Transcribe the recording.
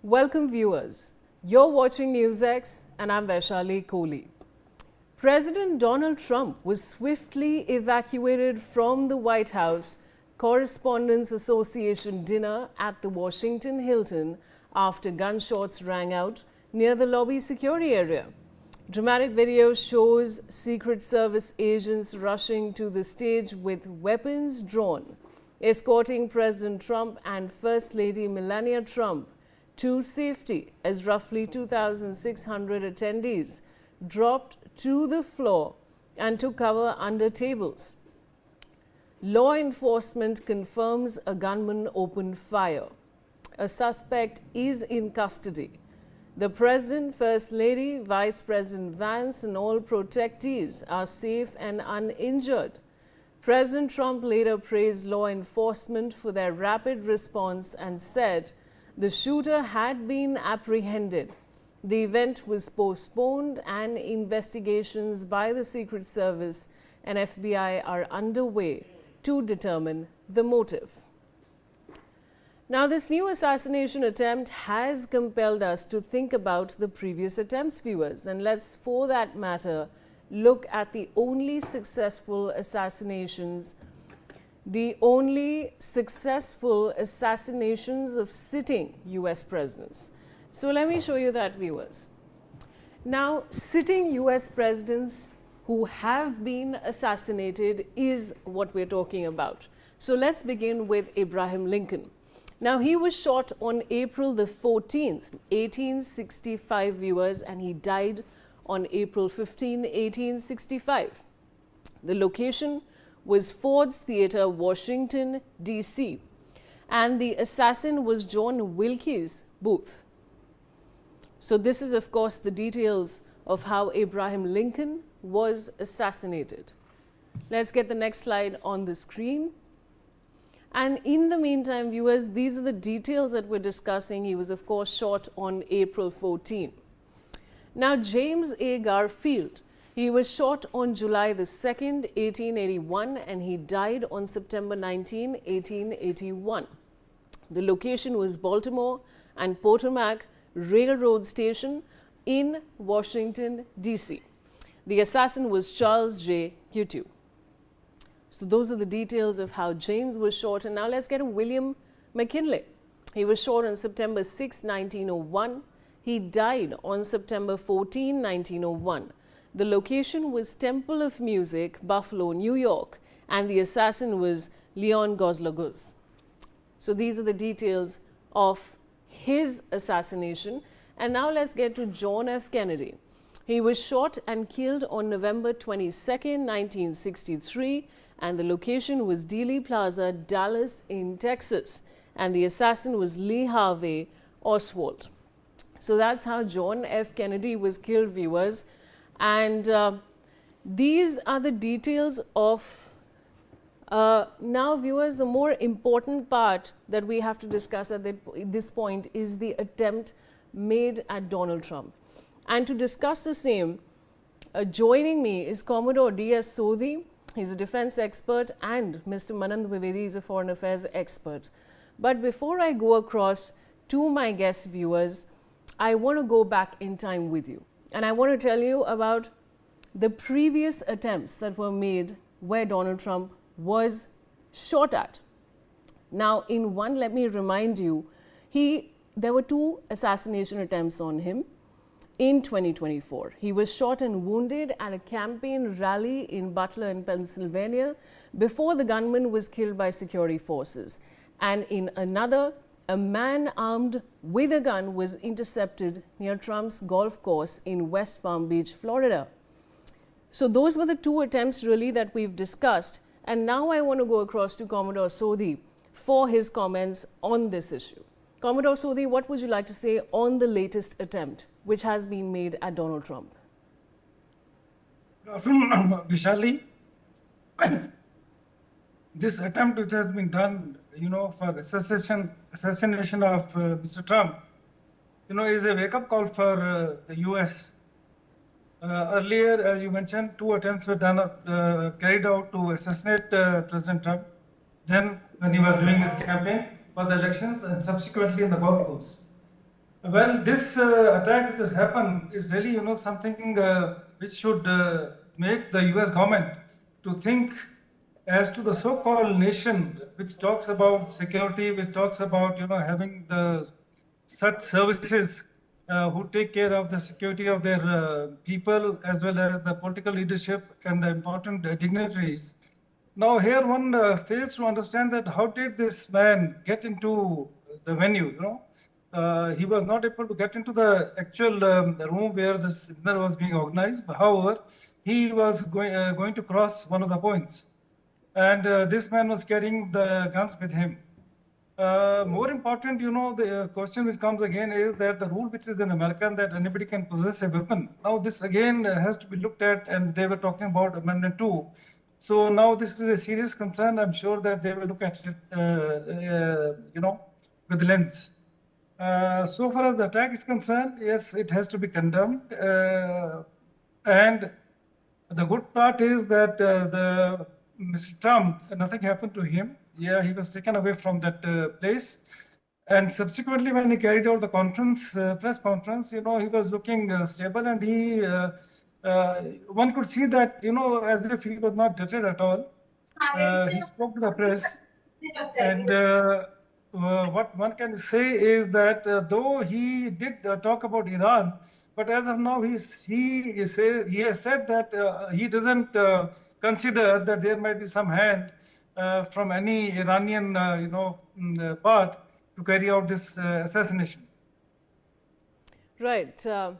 Welcome viewers. You're watching Newsx and I'm Vaishali Kohli. President Donald Trump was swiftly evacuated from the White House Correspondents Association dinner at the Washington Hilton after gunshots rang out near the lobby security area. Dramatic video shows Secret Service agents rushing to the stage with weapons drawn, escorting President Trump and First Lady Melania Trump to safety as roughly 2,600 attendees dropped to the floor and took cover under tables. Law enforcement confirms a gunman opened fire. A suspect is in custody. The President, First Lady, Vice President Vance and all protectees are safe and uninjured. President Trump later praised law enforcement for their rapid response and said the shooter had been apprehended. The event was postponed and investigations by the Secret Service and FBI are underway to determine the motive. Now, this new assassination attempt has compelled us to think about the previous attempts, viewers, and let's, for that matter, look at the only successful assassinations of sitting US presidents. So let me show you that, viewers. Now, sitting US presidents who have been assassinated is what we're talking about. So let's begin with Abraham Lincoln. Now, he was shot on April the 14th, 1865, viewers, and he died on April 15, 1865. The location was Ford's Theater, Washington, D.C., and the assassin was John Wilkes Booth. So this is, of course, the details of how Abraham Lincoln was assassinated. Let's get the next slide on the screen. And in the meantime, viewers, these are the details that we're discussing. He was, of course, shot on April 14. Now, James A. Garfield, he was shot on July the 2nd, 1881, and he died on September 19, 1881. The location was Baltimore and Potomac Railroad Station in Washington, D.C. The assassin was Charles J. Coutu. So those are the details of how James was shot. And now let's get to William McKinley. He was shot on September 6, 1901. He died on September 14, 1901. The location was Temple of Music, Buffalo, New York, and the assassin was Leon Goslar. So these are the details of his assassination. And now let's get to John F. Kennedy. He was shot and killed on November 22, 1963, and the location was Dealey Plaza, Dallas in Texas, and the assassin was Lee Harvey Oswald. So that's how John F. Kennedy was killed, viewers. And these are the details of now, viewers, the more important part that we have to discuss at this point is the attempt made at Donald Trump. And to discuss the same, joining me is Commodore D.S. Sodhi. He's a defense expert, and Mr. Manand Vivedi is a foreign affairs expert. But before I go across to my guest viewers, I want to go back in time with you. And I want to tell you about the previous attempts that were made where Donald Trump was shot at. Now, in one, let me remind you, there were two assassination attempts on him in 2024. He was shot and wounded at a campaign rally in Butler in Pennsylvania before the gunman was killed by security forces. And in another, a man armed with a gun was intercepted near Trump's golf course in West Palm Beach, Florida. So those were the two attempts really that we've discussed. And now I want to go across to Commodore Sodhi for his comments on this issue. Commodore Sodhi, what would you like to say on the latest attempt which has been made at Donald Trump? Good afternoon, Vishali. This attempt which has been done, for assassination of Mr. Trump, is a wake-up call for the U.S. Earlier, as you mentioned, two attempts were done, carried out to assassinate President Trump. Then, when he was doing his campaign for the elections, and subsequently in the golf course. Well, this attack which has happened is really, something which should make the U.S. government to think as to the so-called nation which talks about security, which talks about, having the such services who take care of the security of their people as well as the political leadership and the important dignitaries. Now, here one fails to understand that how did this man get into the venue, he was not able to get into the actual room where this dinner was being organized. However, he was going to cross one of the points. And this man was carrying the guns with him. More important, the question which comes again is that the rule which is in America that anybody can possess a weapon. Now this again has to be looked at, and they were talking about Amendment 2. So now this is a serious concern. I'm sure that they will look at it, with lens. So far as the attack is concerned, yes, it has to be condemned. And the good part is that Mr. Trump, nothing happened to him. Yeah, he was taken away from that place. And subsequently, when he carried out the conference, press conference, he was looking stable, and one could see that, as if he was not deterred at all. He spoke to the press, and what one can say is that though he did talk about Iran, but as of now he has said that he doesn't consider that there might be some hand from any Iranian part to carry out this assassination. Right. Now